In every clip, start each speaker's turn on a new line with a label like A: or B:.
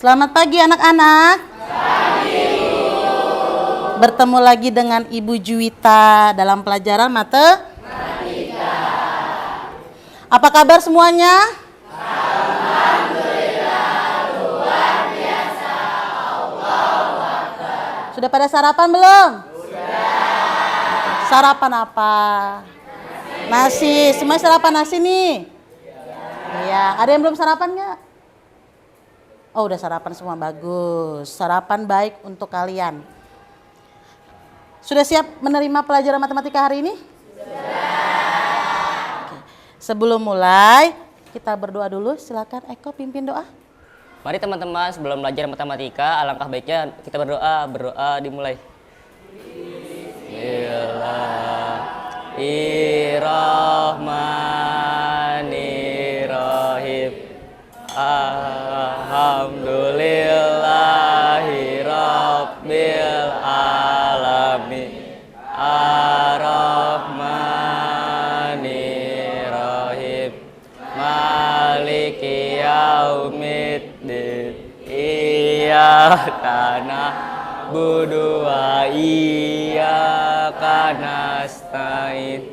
A: Selamat pagi anak-anak. Bertemu lagi dengan Ibu Juwita dalam pelajaran matematika. Apa kabar semuanya? Alhamdulillah, luar biasa. Allahu Akbar. Sudah pada sarapan belum? Sudah. Sarapan apa? Nasi. Semua sarapan nasi nih? Iya. Ada yang belum sarapan nggak? Oh, udah sarapan semua, bagus. Sarapan baik untuk kalian. Sudah siap menerima pelajaran matematika hari ini? Sudah. Oke. Sebelum mulai, kita berdoa dulu. Silakan Eko pimpin doa.
B: Mari teman-teman, sebelum belajar matematika, alangkah baiknya kita berdoa. Berdoa dimulai. Bismillahirrahmanirrahim. Alhamdulillahirabbil alamin. Ar-Rahmanirrahim. Maliki yaumiddin. Iyyaka na'budu wa iyyaka nasta'in.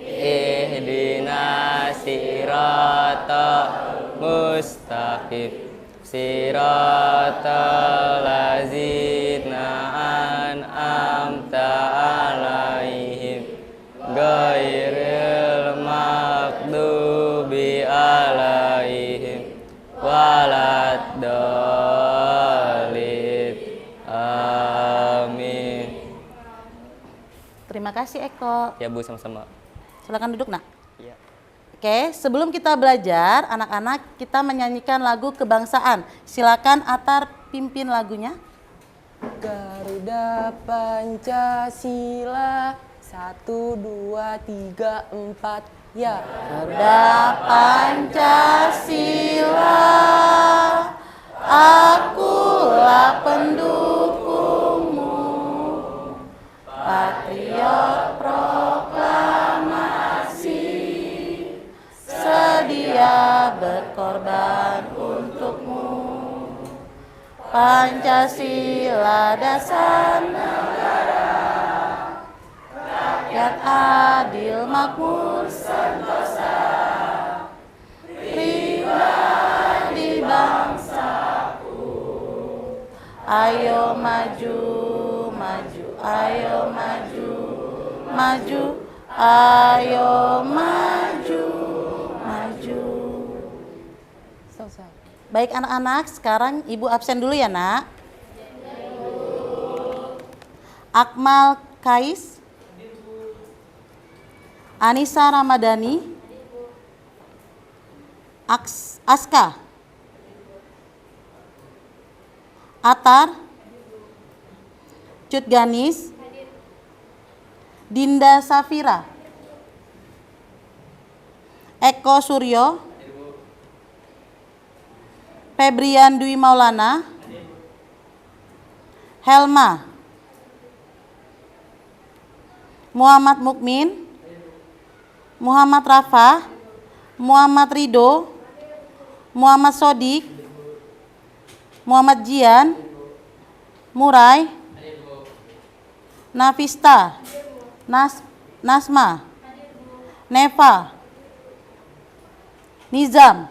B: Ihdinas siratal mustaqim. Siratal ladzina an'amta 'alaihim ghairil maghdubi 'alaihim waladdallin. Amin.
A: Terima kasih Eko.
B: Ya Bu, sama-sama.
A: Silakan duduk nak.
B: Iya.
A: Oke, sebelum kita belajar, anak-anak kita menyanyikan lagu kebangsaan. Silakan Atar pimpin lagunya.
C: Garuda Pancasila 1, 2, 3, 4 ya.
A: Garuda Pancasila, akulah pendukungmu. Patriot proklamasi, sedia berkorban untukmu. Pancasila dasar negara, rakyat adil makmur sentosa, pribadi bangsaku. Ayo maju, maju, ayo maju, maju, ayo maju, maju.
C: Selesai.
A: Baik anak-anak, sekarang Ibu absen dulu ya nak. Akmal Kais, Anissa Ramadhani, Aska, Atar, Cut Ganis, Dinda Safira, Eko Suryo, Febrian Dwi Maulana, Helma, Muhammad Mukmin, Muhammad Rafa, Muhammad Rido, Muhammad Sodik, Muhammad Jian, Murai, Nafista, Nasma, Neva, Nizam,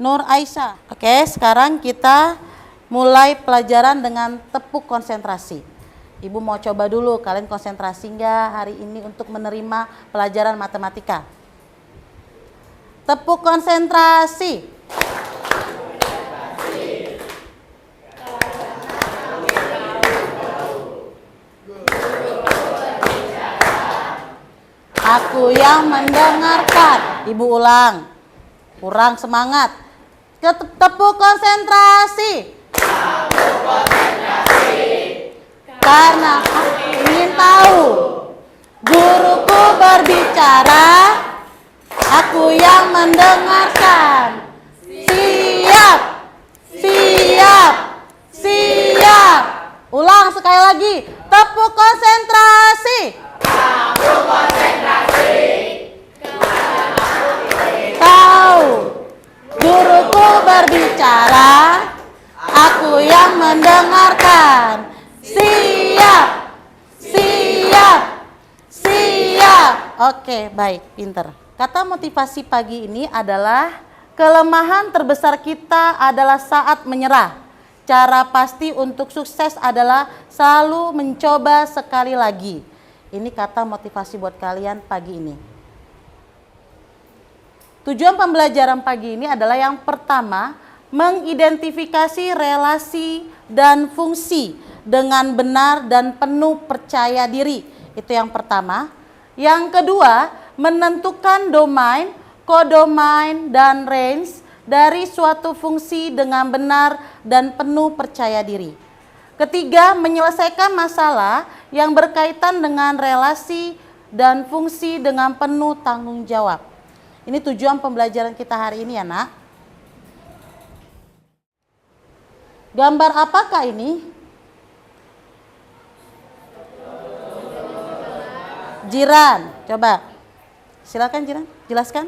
A: Nur Aisyah. Oke, sekarang kita mulai pelajaran dengan tepuk konsentrasi. Ibu mau coba dulu, kalian konsentrasi nggak hari ini untuk menerima pelajaran matematika? Tepuk konsentrasi. Aku yang mendengarkan. Ibu ulang. Kurang semangat. Tepuk konsentrasi. Tepuk konsentrasi. Karena aku ingin tahu. Guruku berbicara. Aku yang mendengarkan. Siap. Siap. Siap. Ulang sekali lagi. Tepuk konsentrasi. Tepuk konsentrasi. Tahu. Guruku berbicara. Dengarkan. Siap. Siap. Siap. Oke, baik, pinter. Kata motivasi pagi ini adalah kelemahan terbesar kita adalah saat menyerah. Cara pasti untuk sukses adalah selalu mencoba sekali lagi. Ini kata motivasi buat kalian pagi ini. Tujuan pembelajaran pagi ini adalah yang pertama, mengidentifikasi relasi dan fungsi dengan benar dan penuh percaya diri. Itu yang pertama. Yang kedua, menentukan domain, kodomain, dan range dari suatu fungsi dengan benar dan penuh percaya diri. Ketiga, menyelesaikan masalah yang berkaitan dengan relasi dan fungsi dengan penuh tanggung jawab. Ini tujuan pembelajaran kita hari ini ya nak. Gambar apakah ini? Jiran, coba. Silakan Jiran, jelaskan.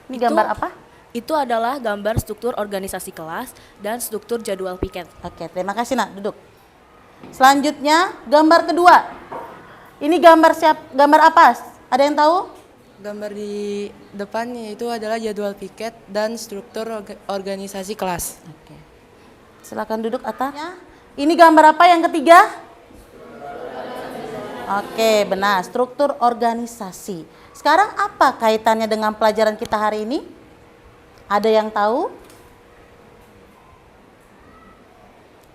A: Ini gambar apa?
D: Itu adalah gambar struktur organisasi kelas dan struktur jadwal piket.
A: Oke, terima kasih nak, duduk. Selanjutnya, gambar kedua. Ini gambar gambar apa? Ada yang tahu?
C: Gambar di depannya itu adalah jadwal piket dan struktur organisasi kelas.
A: Oke. Silakan duduk atasnya. Ini gambar apa yang ketiga? Oke, benar. Struktur organisasi. Sekarang apa kaitannya dengan pelajaran kita hari ini? Ada yang tahu?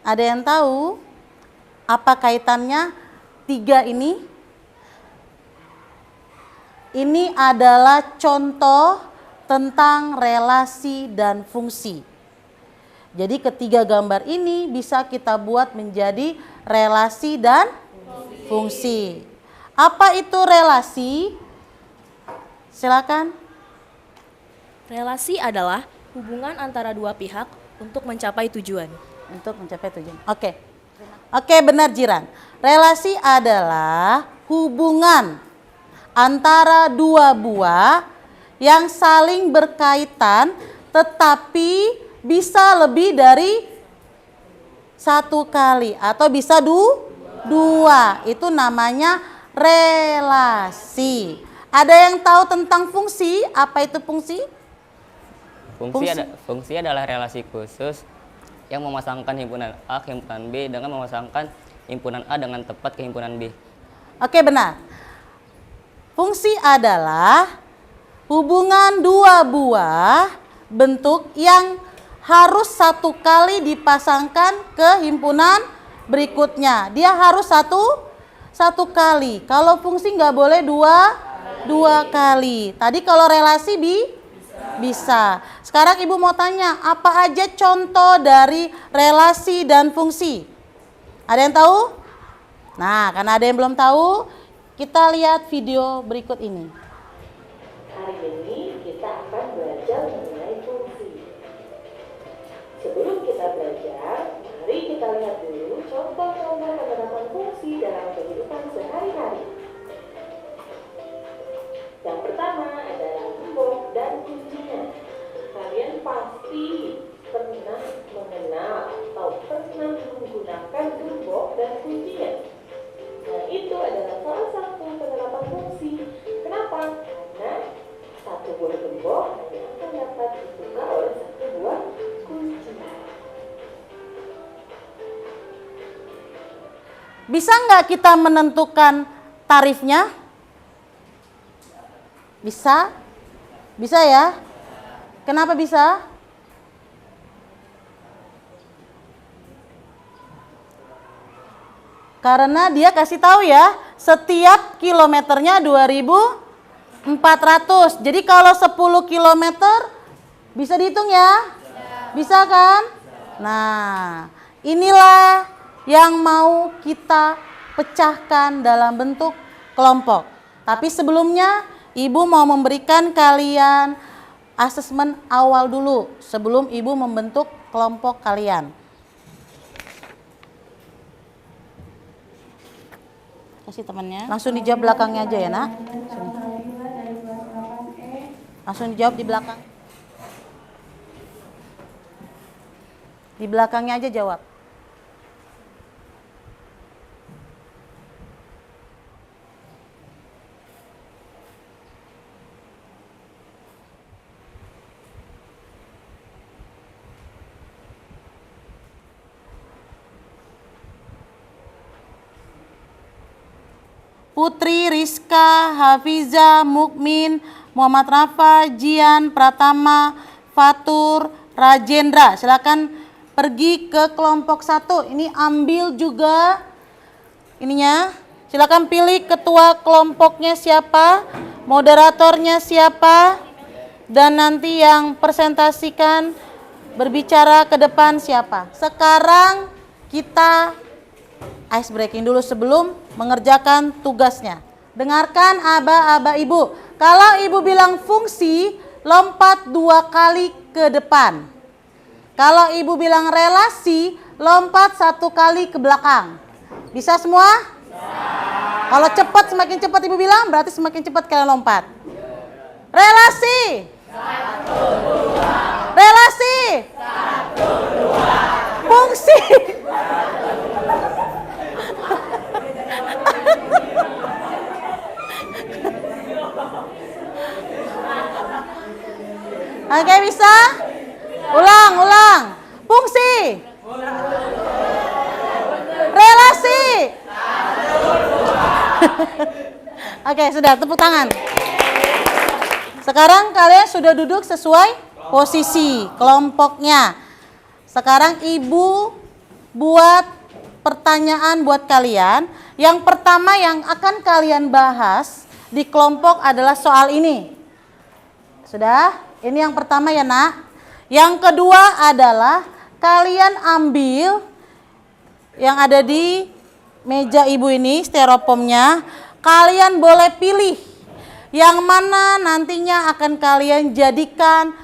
A: Ada yang tahu apa kaitannya tiga ini? Ini adalah contoh tentang relasi dan fungsi. Jadi ketiga gambar ini bisa kita buat menjadi relasi dan fungsi. Apa itu relasi? Silakan.
D: Relasi adalah hubungan antara dua pihak untuk mencapai tujuan.
A: Untuk mencapai tujuan. Oke. Oke, benar Jiran. Relasi adalah hubungan antara dua buah yang saling berkaitan tetapi bisa lebih dari satu kali atau bisa dua. Itu namanya relasi. Ada yang tahu tentang fungsi? Apa itu fungsi?
B: Fungsi adalah relasi khusus yang memasangkan himpunan A ke himpunan B dengan memasangkan himpunan A dengan tepat ke himpunan B.
A: Oke, benar. Fungsi adalah hubungan dua buah bentuk yang harus satu kali dipasangkan ke himpunan berikutnya. Dia harus satu kali. Kalau fungsi nggak boleh dua kali. Tadi kalau relasi bisa. Sekarang Ibu mau tanya, apa aja contoh dari relasi dan fungsi? Ada yang tahu? Nah, karena ada yang belum tahu, kita lihat video berikut ini.
E: Hari ini kita akan belajar mengenai fungsi. Sebelum kita belajar, mari kita lihat dulu contoh-contoh penerapan fungsi dalam kehidupan sehari-hari. Yang pertama adalah gembok dan kuncinya. Kalian pasti pernah mengenal atau pernah menggunakan gembok dan kuncinya. Nah, itu adalah salah satu penerapan fungsi. Kenapa? Karena satu buah gembok hanya akan dapat dibuka oleh satu buah kunci.
A: Bisa nggak kita menentukan tarifnya? Bisa? Bisa ya? Kenapa bisa? Karena dia kasih tahu ya, setiap kilometernya 2.400. Jadi kalau 10 kilometer bisa dihitung ya? Bisa kan? Nah, inilah yang mau kita pecahkan dalam bentuk kelompok. Tapi sebelumnya Ibu mau memberikan kalian asesmen awal dulu sebelum Ibu membentuk kelompok kalian. Kasih temannya. Langsung dijawab belakangnya aja ya, Nak. Langsung dijawab di belakang. Di belakangnya aja jawab. Putri, Rizka, Hafiza, Mukmin, Muhammad Rafa, Jian, Pratama, Fatur, Rajendra. Silakan pergi ke kelompok 1. Ini ambil juga ininya. Silakan pilih ketua kelompoknya siapa, moderatornya siapa, dan nanti yang presentasikan berbicara ke depan siapa. Sekarang kita ice breaking dulu sebelum mengerjakan tugasnya. Dengarkan aba-aba ibu. Kalau ibu bilang fungsi, lompat 2 kali ke depan. Kalau ibu bilang relasi, lompat 1 kali ke belakang. Bisa semua? Kalau cepat, semakin cepat ibu bilang, berarti semakin cepat kalian lompat. Relasi. 1, 2. Relasi. 1, 2. Fungsi. 1, 2. Oke, bisa? Ulang. Fungsi. Relasi. Oke, sudah, tepuk tangan. Sekarang kalian sudah duduk sesuai posisi kelompoknya. Sekarang ibu buat pertanyaan buat kalian. Yang pertama yang akan kalian bahas di kelompok adalah soal ini. Sudah? Ini yang pertama ya nak. Yang kedua adalah kalian ambil yang ada di meja ibu ini, styrofoamnya. Kalian boleh pilih yang mana nantinya akan kalian jadikan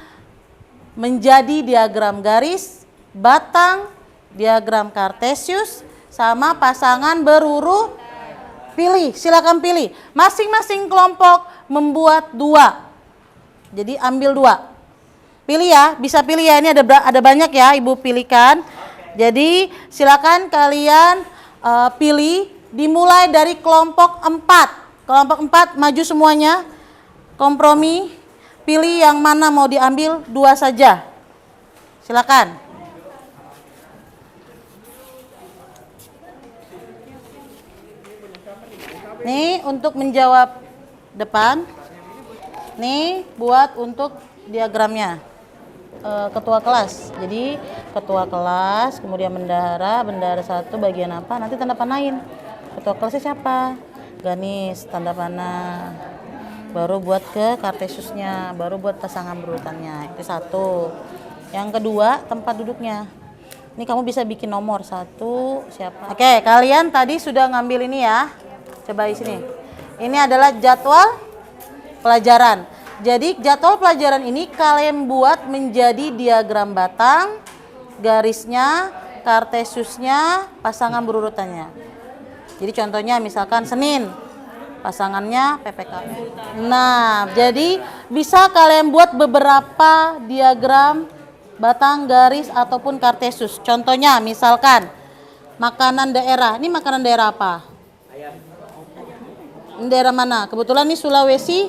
A: menjadi diagram garis, batang, diagram kartesius, sama pasangan berurut. Pilih, silakan pilih. Masing-masing kelompok membuat 2. Jadi ambil 2. Pilih ya, bisa pilih ya. Ini ada banyak ya, ibu pilihkan. Jadi silakan kalian pilih. Dimulai dari kelompok 4. Kelompok 4 maju semuanya. Kompromi. Pilih yang mana mau diambil, 2 saja. Silakan. Nih untuk menjawab depan. Nih buat untuk diagramnya. Ketua kelas. Jadi ketua kelas, kemudian bendahara 1 bagian apa? Nanti tanda panain. Ketua kelasnya siapa? Ganis, tanda panah. Baru buat ke kartesiusnya, baru buat pasangan berurutannya. Itu 1. Yang kedua, tempat duduknya. Ini kamu bisa bikin nomor 1 siapa? Oke, kalian tadi sudah ngambil ini ya. Coba di sini. Ini adalah jadwal pelajaran. Jadi jadwal pelajaran ini kalian buat menjadi diagram batang, garisnya, kartesiusnya, pasangan berurutannya. Jadi contohnya misalkan Senin, pasangannya PPK. Nah, jadi bisa kalian buat beberapa diagram batang, garis, ataupun kartesius. Contohnya misalkan makanan daerah. Ini makanan daerah apa? Ini daerah mana? Kebetulan ini Sulawesi,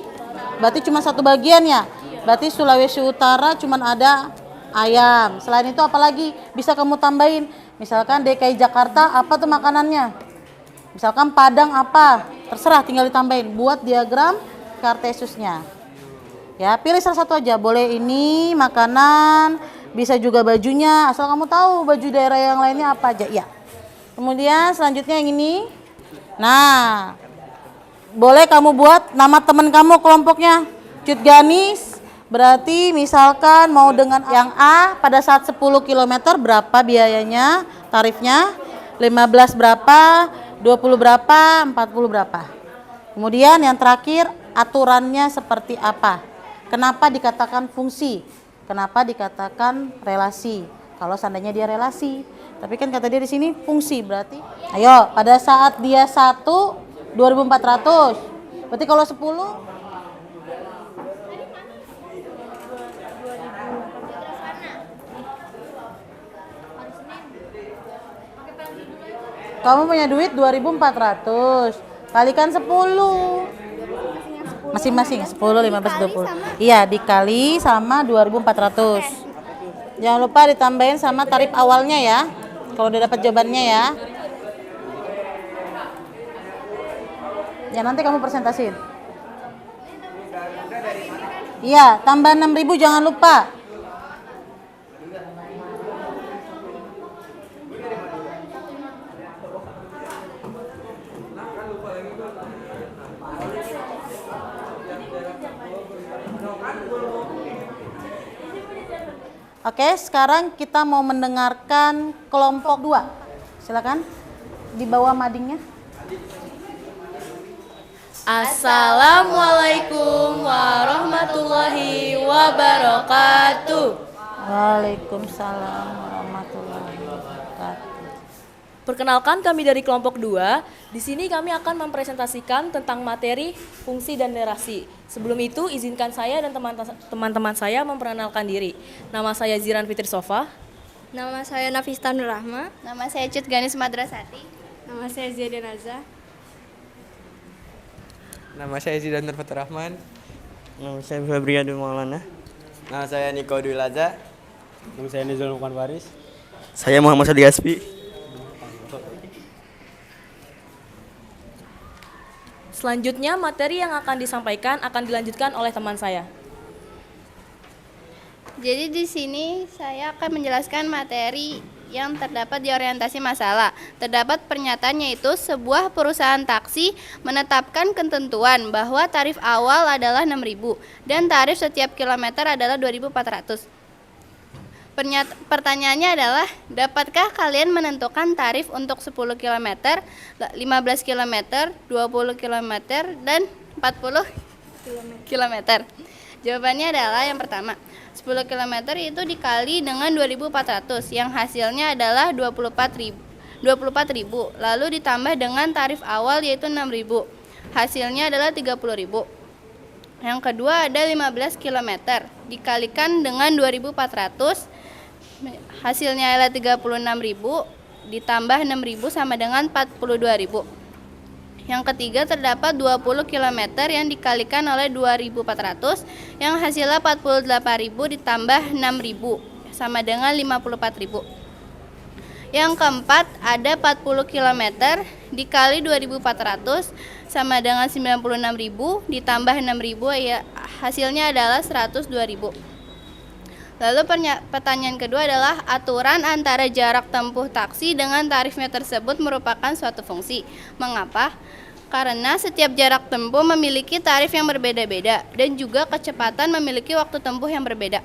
A: berarti cuma 1 bagian ya. Berarti Sulawesi Utara cuma ada ayam. Selain itu apalagi bisa kamu tambahin? Misalkan DKI Jakarta apa tuh makanannya? Misalkan Padang apa? Terserah, tinggal ditambahin. Buat diagram kartesiusnya. Ya, pilih salah satu aja. Boleh ini makanan, bisa juga bajunya. Asal kamu tahu baju daerah yang lainnya apa aja. Ya. Kemudian selanjutnya yang ini. Nah, boleh kamu buat nama teman kamu kelompoknya. Cut Ganis. Berarti misalkan mau dengan yang A pada saat 10 km berapa biayanya, tarifnya? 15 berapa? 20 berapa, 40 berapa. Kemudian yang terakhir aturannya seperti apa. Kenapa dikatakan fungsi? Kenapa dikatakan relasi? Kalau seandainya dia relasi. Tapi kan kata dia di sini fungsi berarti. Ayo, pada saat dia 1 2400. Berarti kalau 10 kamu punya duit 2.400, kalikan 10. Masing-masing 10, 15, 20. Iya, dikali sama 2.400. Jangan lupa ditambahin sama tarif awalnya ya. Kalau udah dapat jawabannya ya. Ya nanti kamu presentasiin. Iya, tambah 6.000 jangan lupa. Oke, sekarang kita mau mendengarkan kelompok 2. Silakan di bawah madingnya.
D: Assalamualaikum warahmatullahi wabarakatuh.
A: Waalaikumsalam warahmatullahi wabarakatuh.
D: Perkenalkan, kami dari kelompok 2. Di sini kami akan mempresentasikan tentang materi fungsi dan relasi. Sebelum itu, izinkan saya dan teman-teman saya memperkenalkan diri. Nama saya Ziran Fitri Sofa.
F: Nama saya Nafista Nurrahma.
G: Nama saya Cut Ganis Madrasati.
F: Nama saya Zaidan Azza.
H: Nama saya Zidan Fatur Rahman.
I: Nama saya Febriadul Maulana.
H: Nama saya Niko Dwi Laza.
I: Nama saya Nizul Lukman Waris.
J: Saya Muhammad Sadi Gaspi.
D: Selanjutnya, materi yang akan disampaikan akan dilanjutkan oleh teman saya.
G: Jadi di sini saya akan menjelaskan materi yang terdapat di orientasi masalah. Terdapat pernyataannya itu sebuah perusahaan taksi menetapkan ketentuan bahwa tarif awal adalah 6.000 dan tarif setiap kilometer adalah 2.400. Pertanyaannya adalah, dapatkah kalian menentukan tarif untuk 10 km, 15 km, 20 km, dan 40 km? Jawabannya adalah yang pertama, 10 km itu dikali dengan 2.400 yang hasilnya adalah 24.000, lalu ditambah dengan tarif awal yaitu 6.000, hasilnya adalah 30.000. Yang kedua ada 15 km dikalikan dengan 2.400, hasilnya adalah 36.000 ditambah 6.000 sama dengan 42.000. Yang ketiga terdapat 20 km yang dikalikan oleh 2.400 yang hasilnya 48.000 ditambah 6.000 sama dengan 54.000. Yang keempat ada 40 km dikali 2.400 sama dengan 96.000 ditambah 6.000 ya hasilnya adalah 102.000. Lalu pertanyaan kedua adalah aturan antara jarak tempuh taksi dengan tarifnya tersebut merupakan suatu fungsi. Mengapa? Karena setiap jarak tempuh memiliki tarif yang berbeda-beda dan juga kecepatan memiliki waktu tempuh yang berbeda.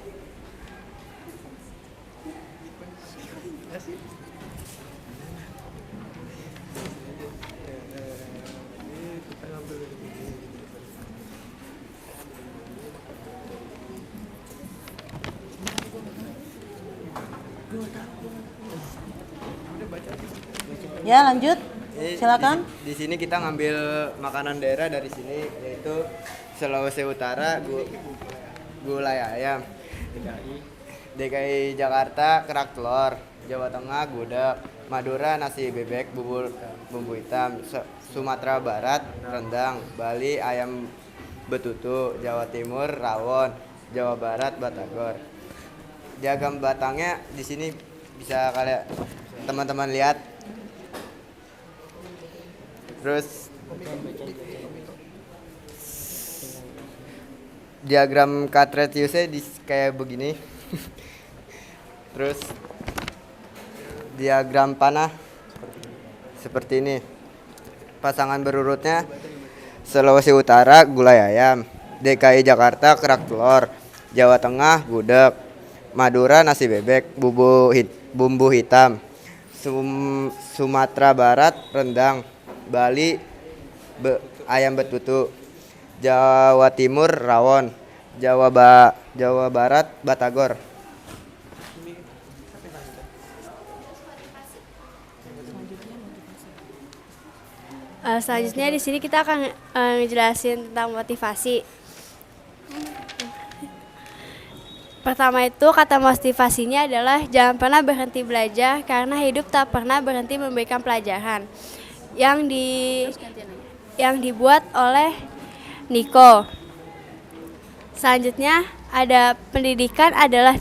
A: Ya, lanjut. Silakan.
H: Di sini kita ngambil makanan daerah dari sini, yaitu Sulawesi Utara gulai ayam, DKI Jakarta kerak telur, Jawa Tengah gudeg, Madura nasi bebek bumbu hitam, Sumatera Barat rendang, Bali ayam betutu, Jawa Timur rawon, Jawa Barat batagor. Diagram batangnya di sini bisa kalian teman-teman lihat. Terus diagram Cartesiusnya kayak begini. Terus diagram panah seperti ini. Pasangan berurutnya Sulawesi Utara gulai ayam, DKI Jakarta kerak telur, Jawa Tengah gudeg, Madura nasi bebek bumbu hitam, Sumatera Barat rendang, Bali ayam betutu, Jawa Timur rawon, Jawa Barat batagor.
F: Selanjutnya di sini kita akan ngejelasin tentang motivasi. Pertama itu kata motivasinya adalah jangan pernah berhenti belajar karena hidup tak pernah berhenti memberikan pelajaran. Yang dibuat oleh Niko. Selanjutnya ada pendidikan adalah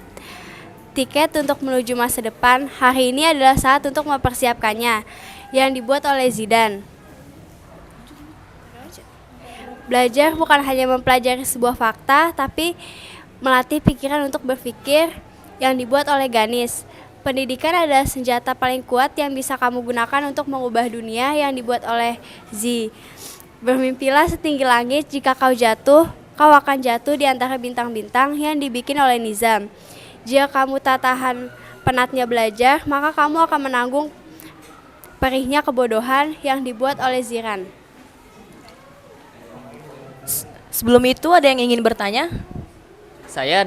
F: tiket untuk menuju masa depan. Hari ini adalah saat untuk mempersiapkannya. Yang dibuat oleh Zidan. Belajar bukan hanya mempelajari sebuah fakta, tapi melatih pikiran untuk berpikir yang dibuat oleh Ganis. Pendidikan adalah senjata paling kuat yang bisa kamu gunakan untuk mengubah dunia yang dibuat oleh Z. Bermimpilah setinggi langit, jika kau jatuh, kau akan jatuh di antara bintang-bintang yang dibikin oleh Nizam. Jika kamu tak tahan penatnya belajar, maka kamu akan menanggung perihnya kebodohan yang dibuat oleh Ziran.
D: Sebelum itu ada yang ingin bertanya?
B: Saya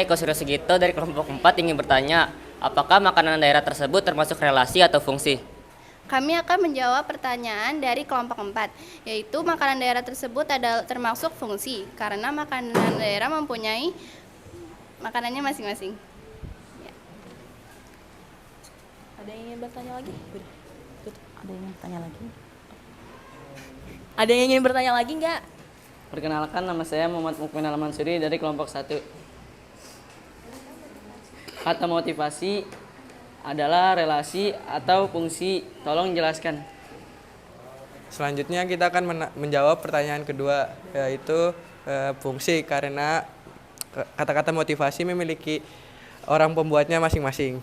B: Eko Suryo Sugito dari kelompok 4 ingin bertanya, apakah makanan daerah tersebut termasuk relasi atau fungsi?
G: Kami akan menjawab pertanyaan dari kelompok 4, yaitu makanan daerah tersebut adalah termasuk fungsi, karena makanan daerah mempunyai makanannya masing-masing. Ya.
D: Ada yang ingin bertanya lagi?
A: Ada yang ingin bertanya lagi?
D: Ada yang ingin bertanya lagi nggak?
I: Perkenalkan, nama saya Muhammad Mukmin Al-Mansuri dari kelompok 1. Kata motivasi adalah relasi atau fungsi. Tolong jelaskan.
K: Selanjutnya kita akan menjawab pertanyaan kedua, yaitu fungsi, karena kata-kata motivasi memiliki orang pembuatnya masing-masing.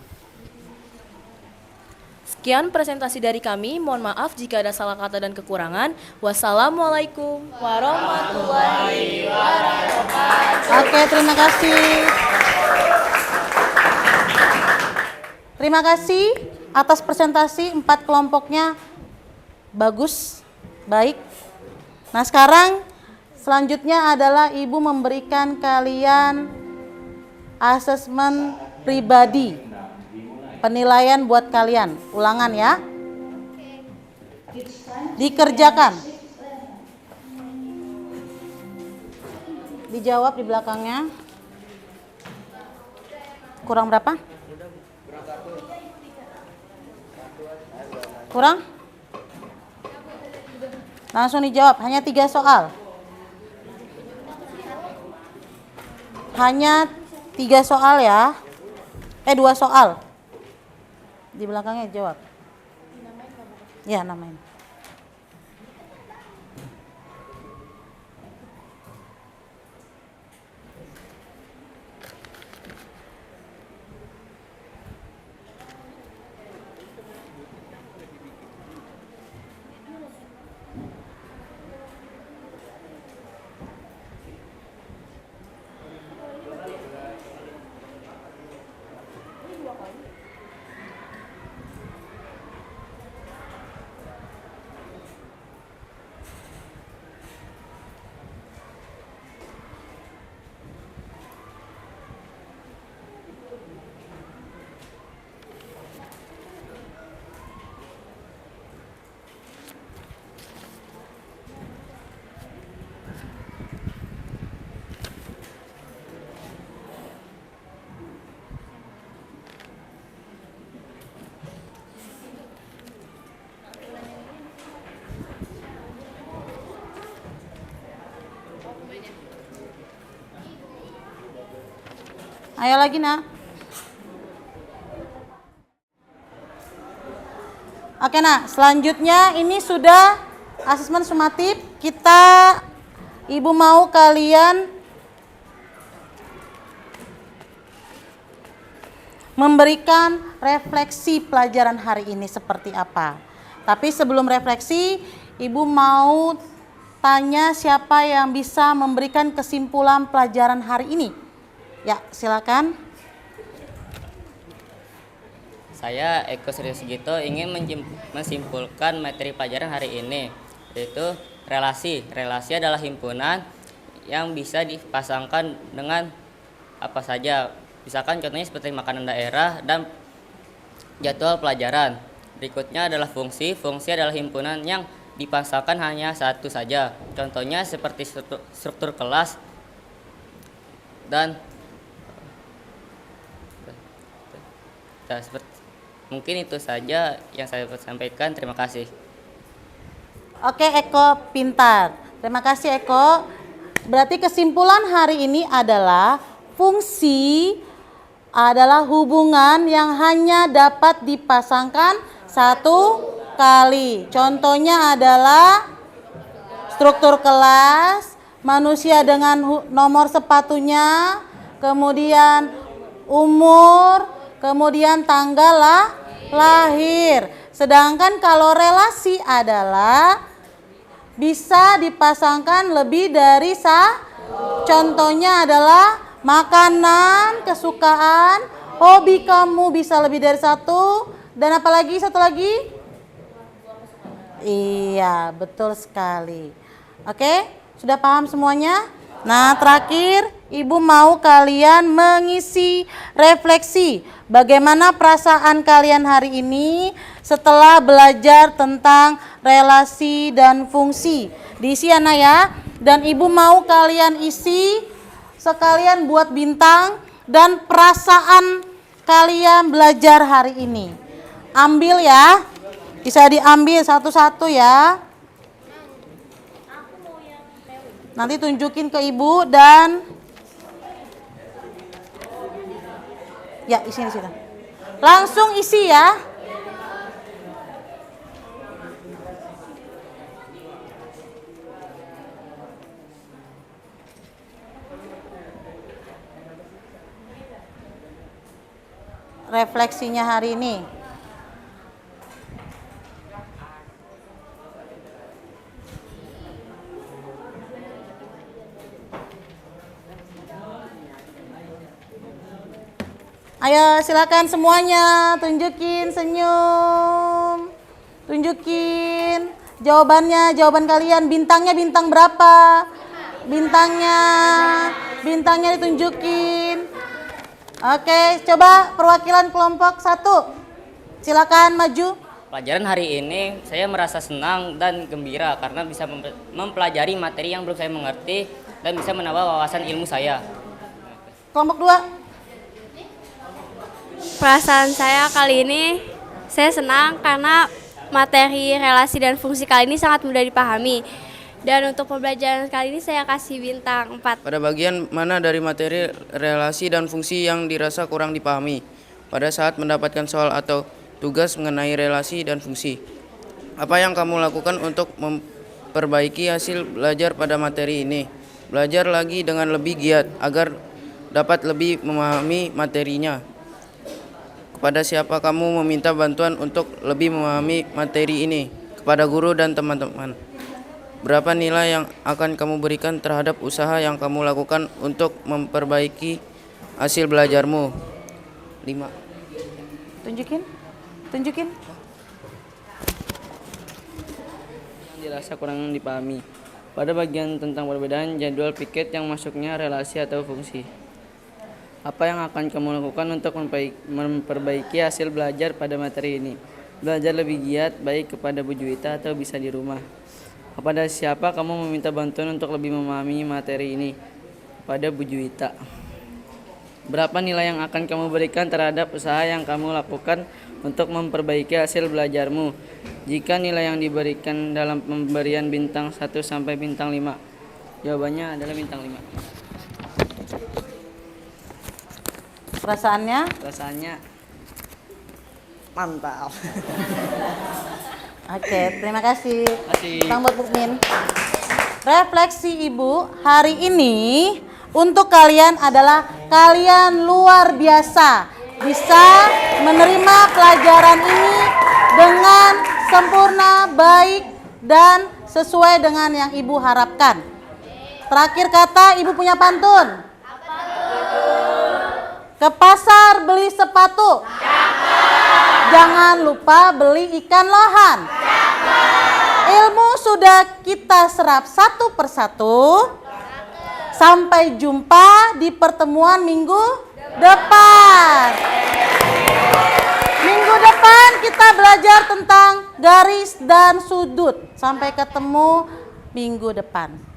D: Sekian presentasi dari kami. Mohon maaf jika ada salah kata dan kekurangan. Wassalamualaikum warahmatullahi wabarakatuh.
A: Oke, terima kasih. Terima kasih atas presentasi 4 kelompoknya. Bagus, baik. Nah, sekarang selanjutnya adalah Ibu memberikan kalian asesmen pribadi. Penilaian buat kalian. Ulangan ya. Dikerjakan. Dijawab di belakangnya. Kurang berapa? Kurang? Langsung dijawab. Hanya 3 soal. Hanya 3 soal ya. 2 soal. Di belakangnya jawab. Ya, namain. Ayo lagi, Nak. Oke, Nak. Selanjutnya ini sudah asesmen sumatif. Ibu mau kalian memberikan refleksi pelajaran hari ini seperti apa. Tapi sebelum refleksi, Ibu mau tanya siapa yang bisa memberikan kesimpulan pelajaran hari ini. Ya, silakan.
B: Saya Eko Suryo Sugito ingin menyimpulkan materi pelajaran hari ini, yaitu relasi. Relasi adalah himpunan yang bisa dipasangkan dengan apa saja. Misalkan contohnya seperti makanan daerah dan jadwal pelajaran. Berikutnya adalah fungsi. Fungsi adalah himpunan yang dipasangkan hanya satu saja. Contohnya seperti struktur kelas dan mungkin itu saja yang saya sampaikan. Terima kasih.
A: Oke, Eko pintar. Terima kasih, Eko. Berarti kesimpulan hari ini adalah fungsi adalah hubungan yang hanya dapat dipasangkan satu kali. Contohnya adalah struktur kelas, manusia dengan nomor sepatunya, kemudian umur, kemudian tanggal lahir. Sedangkan kalau relasi adalah bisa dipasangkan lebih dari contohnya adalah makanan, kesukaan, hobi kamu bisa lebih dari satu, dan apalagi satu lagi? Iya, betul sekali. Oke, sudah paham semuanya? Nah, terakhir Ibu mau kalian mengisi refleksi. Bagaimana perasaan kalian hari ini setelah belajar tentang relasi dan fungsi? Diisi ya, Nak ya. Dan Ibu mau kalian isi sekalian buat bintang dan perasaan kalian belajar hari ini. Ambil ya. Bisa diambil satu-satu ya. Nanti tunjukin ke Ibu dan ya isi di situ. Langsung isi ya. Refleksinya hari ini. Ayo silakan semuanya, tunjukin senyum. Tunjukin jawabannya, jawaban kalian. Bintangnya bintang berapa? Bintangnya ditunjukin. Oke, coba perwakilan kelompok 1. Silakan maju.
B: Pelajaran hari ini saya merasa senang dan gembira karena bisa mempelajari materi yang belum saya mengerti dan bisa menambah wawasan ilmu saya.
A: Kelompok 2.
F: Perasaan saya kali ini, saya senang karena materi relasi dan fungsi kali ini sangat mudah dipahami. Dan untuk pembelajaran kali ini saya kasih bintang 4.
I: Pada bagian mana dari materi relasi dan fungsi yang dirasa kurang dipahami pada saat mendapatkan soal atau tugas mengenai relasi dan fungsi? Apa yang kamu lakukan untuk memperbaiki hasil belajar pada materi ini? Belajar lagi dengan lebih giat agar dapat lebih memahami materinya. Kepada siapa kamu meminta bantuan untuk lebih memahami materi ini? Kepada guru dan teman-teman. Berapa nilai yang akan kamu berikan terhadap usaha yang kamu lakukan untuk memperbaiki hasil belajarmu? 5.
A: Tunjukin.
I: Yang dirasa kurang dipahami. Pada bagian tentang perbedaan jadwal piket yang masuknya relasi atau fungsi. Apa yang akan kamu lakukan untuk memperbaiki hasil belajar pada materi ini? Belajar lebih giat, baik kepada Bu Juwita atau bisa di rumah. Kepada siapa kamu meminta bantuan untuk lebih memahami materi ini? Kepada Bu Juwita. Berapa nilai yang akan kamu berikan terhadap usaha yang kamu lakukan untuk memperbaiki hasil belajarmu? Jika nilai yang diberikan dalam pemberian bintang 1 sampai bintang 5. Jawabannya adalah bintang 5.
A: Perasaannya
I: mantap.
A: Oke, terima kasih. Bang Mukmin. Refleksi Ibu hari ini untuk kalian adalah kalian luar biasa. Bisa menerima pelajaran ini dengan sempurna, baik, dan sesuai dengan yang Ibu harapkan. Terakhir kata, Ibu punya pantun. Ke pasar beli sepatu. Jangan lupa beli ikan lohan. Ilmu sudah kita serap satu persatu. Sampai jumpa di pertemuan minggu depan. Minggu depan kita belajar tentang garis dan sudut. Sampai ketemu minggu depan.